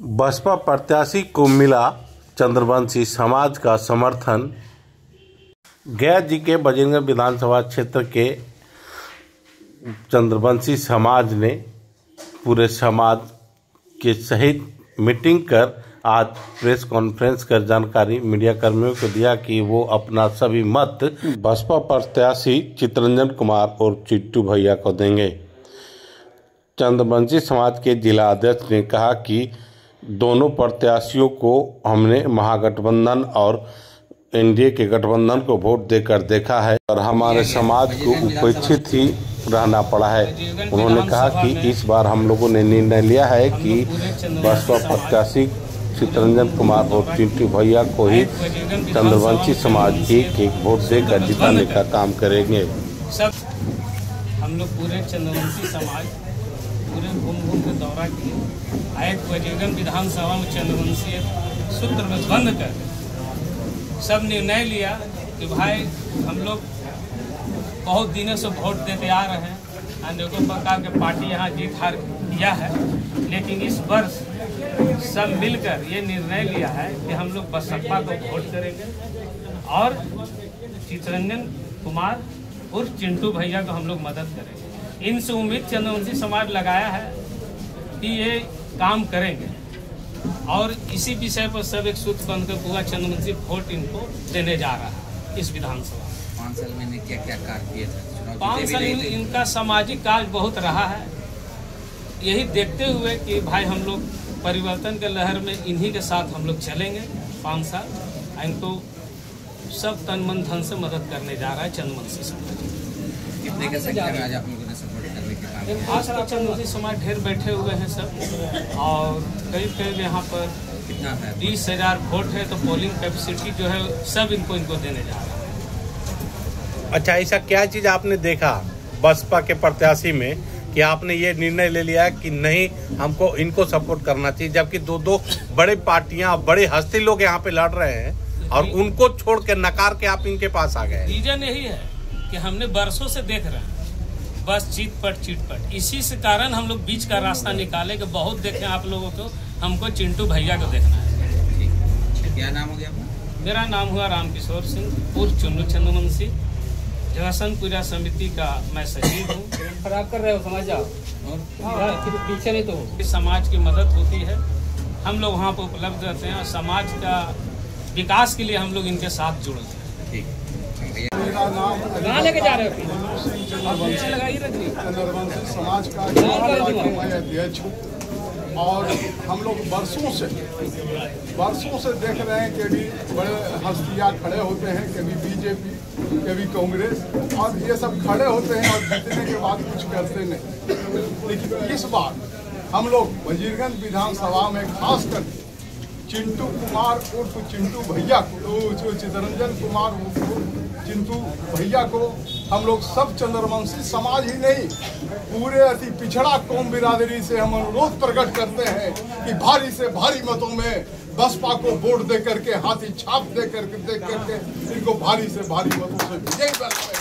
बसपा प्रत्याशी को मिला चंद्रवंशी समाज का समर्थन। गया जी के बजिंदगंज विधानसभा क्षेत्र के चंद्रवंशी समाज ने पूरे समाज के सहित मीटिंग कर आज प्रेस कॉन्फ्रेंस कर जानकारी मीडिया कर्मियों को दिया कि वो अपना सभी मत बसपा प्रत्याशी चितरंजन कुमार और चिट्टू भैया को देंगे। चंद्रवंशी समाज के जिला अध्यक्ष ने कहा कि दोनों प्रत्याशियों को हमने महागठबंधन और एनडीए के गठबंधन को वोट देकर देखा है और हमारे समाज को उपेक्षित ही रहना पड़ा है। उन्होंने कहा कि इस बार हम लोगों ने निर्णय लिया है कि बसपा प्रत्याशी चितरंजन कुमार और चिट्टू भैया को ही चंद्रवंशी समाज एक वोट देकर जिताने का काम करेंगे। सब हम लोग पूरे चंद्रवंशी समाज पूरे घूम के दौरा किए, आए बजिंदगंज विधानसभा में चंद्रवंशी सूत्र में बंद कर सब निर्णय लिया कि भाई हम लोग बहुत दिनों से वोट देते आ रहे हैं, अनेकों प्रकार के पार्टी यहाँ जीत हार किया है, लेकिन इस वर्ष सब मिलकर ये निर्णय लिया है कि हम लोग बसपा को वोट करेंगे और चितरंजन कुमार और चिंटू भैया को हम लोग मदद करेंगे। इनसे उम्मीद चंद्रवंशी समाज लगाया है कि ये काम करेंगे और इसी विषय पर सब एक सूत्र बनकर पूरा चंद्रवंशी वोट इनको देने जा रहा है। इस विधानसभा 5 साल में क्या क्या कार्य किए थे? 5 साल में इनका सामाजिक कार्य बहुत रहा है। यही देखते हुए कि भाई हम लोग परिवर्तन के लहर में इन्हीं के साथ हम लोग चलेंगे 5 साल। इनको सब तन मन धन से मदद करने जा रहा है चंद्रवंशी समाज। कितने का संख्या में आज आप लोगों ने सपोर्ट करने के काम? आज तक चंद्रवंशी समाज ढेर बैठे हुए हैं सब और करीब यहाँ पर कितना है? 20,000 वोट है, तो पोलिंग कैपेसिटी जो है सब इनको देने जा रहा है। अच्छा, ऐसा क्या चीज आपने देखा बसपा के प्रत्याशी में कि आपने ये निर्णय ले लिया कि नहीं हमको इनको सपोर्ट करना चाहिए, जबकि दो बड़े पार्टियां बड़े हस्ती लोग यहाँ पे लड़ रहे हैं और उनको छोड़ के नकार के आप इनके पास आ गए? रीजन यही है कि हमने बरसों से देख रहे हैं बस चिटपट। इसी से कारण हम लोग बीच का रास्ता निकाले कि बहुत देखें आप लोगों को, हमको चिंटू भैया को देखना है। क्या नाम हो गया आपका? मेरा नाम हुआ रामकिशोर सिंह, पूर्व चुन्नू चंद्रवंशी, जवासन पूजा समिति का मैं सचिव हूँ। खराब कर रहे हो समाज आप और पीछे नहीं तो इस समाज की मदद होती है, हम लोग वहाँ पर उपलब्ध रहते हैं और समाज का विकास के लिए हम लोग इनके साथ जुड़े हैं। कहाँ लेके जा रहे हो? चंद्रवंशी समाज का अध्यक्ष हूँ और हम लोग बरसों से देख रहे हैं कि भी बड़े हस्तियाँ खड़े होते हैं, कभी बीजेपी कभी कांग्रेस, और ये सब खड़े होते हैं और जीतने के बाद कुछ करते नहीं। लेकिन इस बार हम लोग बजिंदगंज विधानसभा में खास कर चिंटू कुमार उर्फ चिंटू भैया को, चितरंजन कुमार उर्फ चिंटू भैया को हम लोग सब चंद्रवंशी समाज ही नहीं पूरे अति पिछड़ा कौम बिरादरी से हम अनुरोध प्रकट करते हैं कि भारी से भारी मतों में बसपा को वोट दे करके, हाथी छाप दे करके इनको भारी से भारी मतों से विजयी बनाए।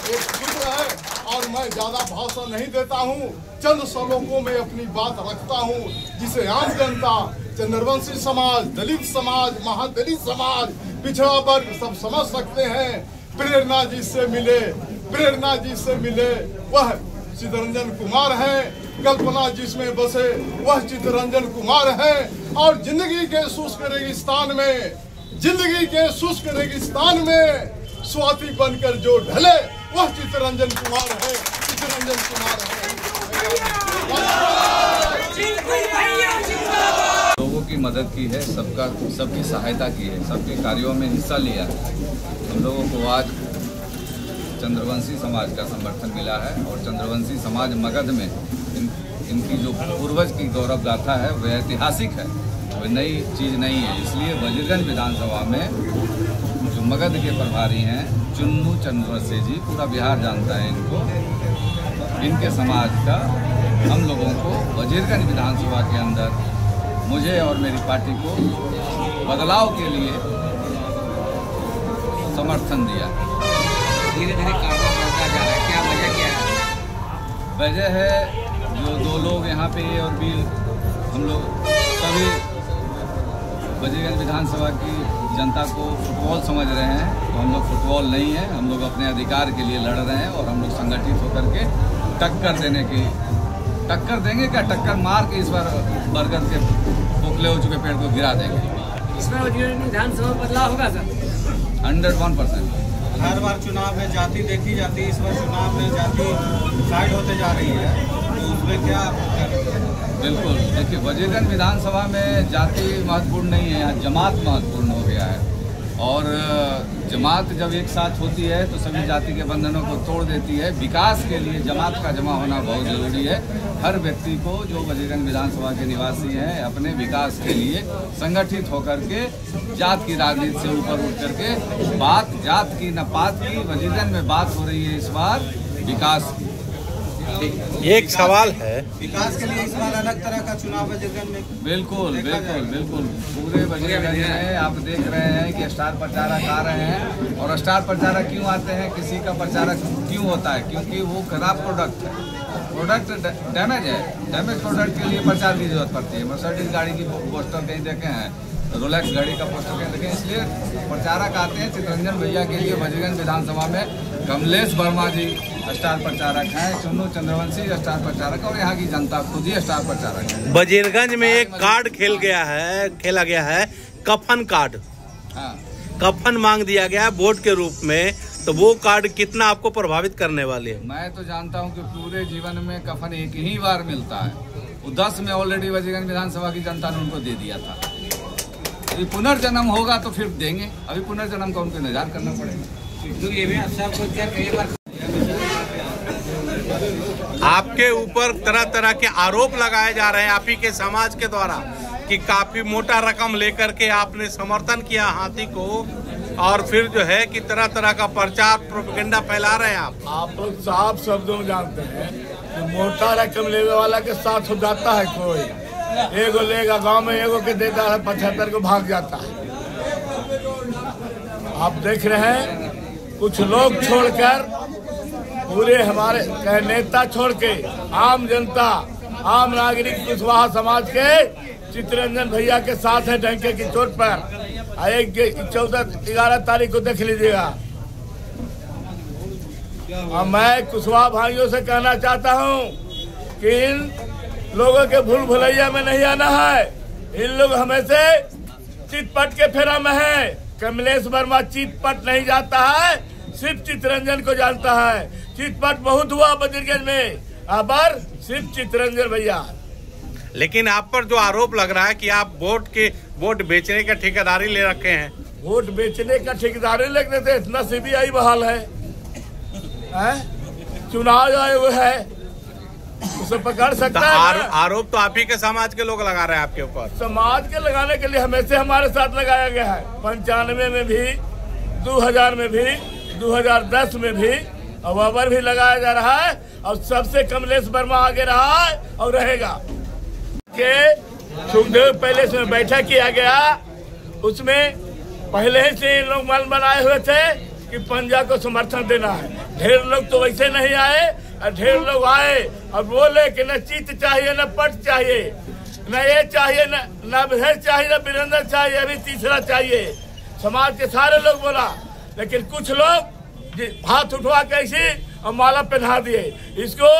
एक सूत्र है और मैं ज्यादा भाषण नहीं देता हूँ, चंद श्लोकों में अपनी बात रखता हूँ जिसे आम जनता, चंद्रवंशी समाज, दलित समाज, महादलित समाज, पिछड़ा वर्ग सब समझ सकते हैं। प्रेरणा जिससे मिले वह चितरंजन कुमार है, कल्पना जिसमें बसे वह चितरंजन कुमार है और जिंदगी के शुष्क रेगिस्तान में स्वाति बनकर जो ढले वह चितरंजन कुमार है। लोगों की मदद की है, सबकी सहायता की है, सबके कार्यों में हिस्सा लिया है। हम लोगों को आज चंद्रवंशी समाज का समर्थन मिला है और चंद्रवंशी समाज मगध में इनकी जो पूर्वज की गौरव गाथा है वह ऐतिहासिक है, वह नई चीज़ नहीं है। इसलिए बजिंदगंज विधानसभा में जो मगध के प्रभारी हैं चुन्नू चंद्रवंशी जी, पूरा बिहार जानता है इनको, इनके समाज का हम लोगों को बजिंदगंज विधानसभा के अंदर मुझे और मेरी पार्टी को बदलाव के लिए समर्थन दिया। धीरे धीरे कारोबार बढ़ता जा रहा है, क्या वजह क्या है? वजह है जो दो लोग यहाँ पे और भी हम लोग सभी बजीरगंज विधानसभा की जनता को फुटबॉल समझ रहे हैं, तो हम लोग फुटबॉल नहीं है, हम लोग अपने अधिकार के लिए लड़ रहे हैं और हम लोग संगठित होकर के टक्कर देंगे क्या, टक्कर मार के इस बार बरगद के खोखले हो चुके पेड़ को गिरा देंगे। इसमें विधानसभा बदलाव होगा सर? 101%। हर बार चुनाव में जाति देखी जाती है, इस बार चुनाव में जाति साइड होते जा रही है, तो उसमें क्या? बिल्कुल, देखिए बजीरगंज विधानसभा में जाति महत्वपूर्ण नहीं है, यहाँ जमात महत्वपूर्ण हो गया है। और जमात जब एक साथ होती है तो सभी जाति के बंधनों को तोड़ देती है। विकास के लिए जमात का जमा होना बहुत ज़रूरी है। हर व्यक्ति को जो बजीरगंज विधानसभा के निवासी हैं अपने विकास के लिए संगठित होकर के जात की राजनीति से ऊपर उठ करके बात जात की न पात की, बजीरगंज में बात हो रही है इस बार विकास की। एक सवाल है, विकास के लिए इस बार अलग तरह का चुनाव बजीरगंज में? बिल्कुल बिल्कुल बिल्कुल, पूरे बजीरगंज में आप देख रहे हैं कि स्टार प्रचारक आ रहे हैं। और स्टार प्रचारक क्यों आते हैं, किसी का प्रचारक क्यों होता है? क्योंकि वो खराब प्रोडक्ट है, प्रोडक्ट डैमेज है। डैमेज प्रोडक्ट के लिए प्रचार की जरूरत पड़ती है। मर्सिडीज गाड़ी की पोस्टर कहीं देखे हैं, रोलेक्स गाड़ी का पोस्टर कहीं देखे, इसलिए प्रचारक आते हैं। चितरंजन भैया के लिए बजीरगंज विधानसभा में कमलेश वर्मा जी स्टार प्रचारक हैं, चुन्नू चंद्रवंशी स्टार प्रचारक, और यहाँ की जनता खुद ही स्टार प्रचारक है। बजीरगंज में एक कार्ड खेला गया है कफन कार्ड। हाँ, कफन मांग दिया गया है वोट के रूप में, तो वो कार्ड कितना आपको प्रभावित करने वाले है? मैं तो जानता हूँ कि पूरे जीवन में कफन एक ही बार मिलता है। वो 10 में ऑलरेडी बजीरगंज विधानसभा की जनता ने उनको दे दिया था। अभी पुनर्जन्म होगा तो फिर देंगे, अभी पुनर्जन्म का उनको इंतजार करना पड़ेगा। ये भी आपको क्या कई बार आपके ऊपर तरह तरह के आरोप लगाए जा रहे हैं आप ही के समाज के द्वारा कि काफी मोटा रकम लेकर के आपने समर्थन किया हाथी को, और फिर जो है कि तरह तरह का प्रचार प्रोपेगेंडा फैला रहे हैं आप लोग साफ शब्दों में जानते हैं कि मोटा रकम लेने वाला के साथ हो जाता है कोई, एगो लेगा गांव में, एगो के देता है 75 को भाग जाता है। आप देख रहे हैं कुछ लोग छोड़कर पूरे हमारे नेता छोड़ के आम जनता, आम नागरिक कुशवाहा समाज के चितरंजन भैया के साथ है डंके की चोट पर। एक 14-11 तारीख को देख लीजिएगा। और मैं कुशवाहा भाइयों से कहना चाहता हूं कि इन लोगों के भूल भुलैया में नहीं आना है। इन लोग हमेशा चितपट के फेरा में है। कमलेश वर्मा चितपट नहीं जाता है, सिर्फ चितरंजन को जानता है। चितपट बहुत हुआ बजीरगंज में, अब सिर्फ चितरंजन भैया। लेकिन आप पर जो आरोप लग रहा है कि आप वोट बेचने का ठेकेदारी ले रखे हैं। वोट बेचने का ठेकेदारी लग देते, इतना सीबीआई बहाल है, चुनाव आयोग है, उसे पकड़ सकता है। आरोप तो आप ही के समाज के लोग लगा रहे हैं आपके ऊपर। समाज के लगाने के लिए हमेशा हमारे साथ लगाया गया है। 95 में भी, 2000 में भी, 2010 में भी, और अबर भी लगाया जा रहा है। और सबसे कमलेश वर्मा आगे रहा है और रहेगा। के सुखदेव पैलेस में बैठक किया गया, उसमें पहले ही से लोग मन बनाए हुए थे कि पंजा को समर्थन देना है। ढेर लोग तो वैसे नहीं आए, और ढेर लोग आए और बोले कि न चित चाहिए, न पट चाहिए, न ये चाहिए, न भेड़ चाहिए, न वीरेंद्र चाहिए, अभी तीसरा चाहिए। समाज के सारे लोग बोला, लेकिन कुछ लोग हाथ उठवा के ऐसी और माला पहना दिए। इसको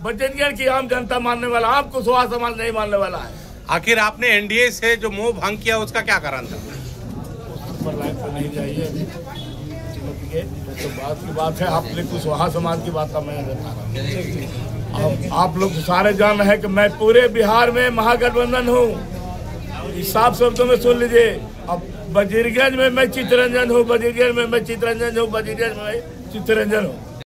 बजीरगंज की आम जनता मानने वाला, आम कुशवाहा समाज नहीं मानने वाला है। आखिर आपने एनडीए से जो मोह भंग किया उसका क्या कारण था? तो नहीं चाहिए, तो बात की बात है। आपने कुशवाहा समाज की बात का मैं बता रहा हूँ। आप लोग सारे जान रहे हैं कि मैं पूरे बिहार में महागठबंधन हूँ। साफ शब्दों में सुन लीजिए। अब बजीरगंज में मैं चितरंजन हूँ, बजीरगंज में मैं चितरंजन हूँ, बजीरगंज में चितरंजन हूँ।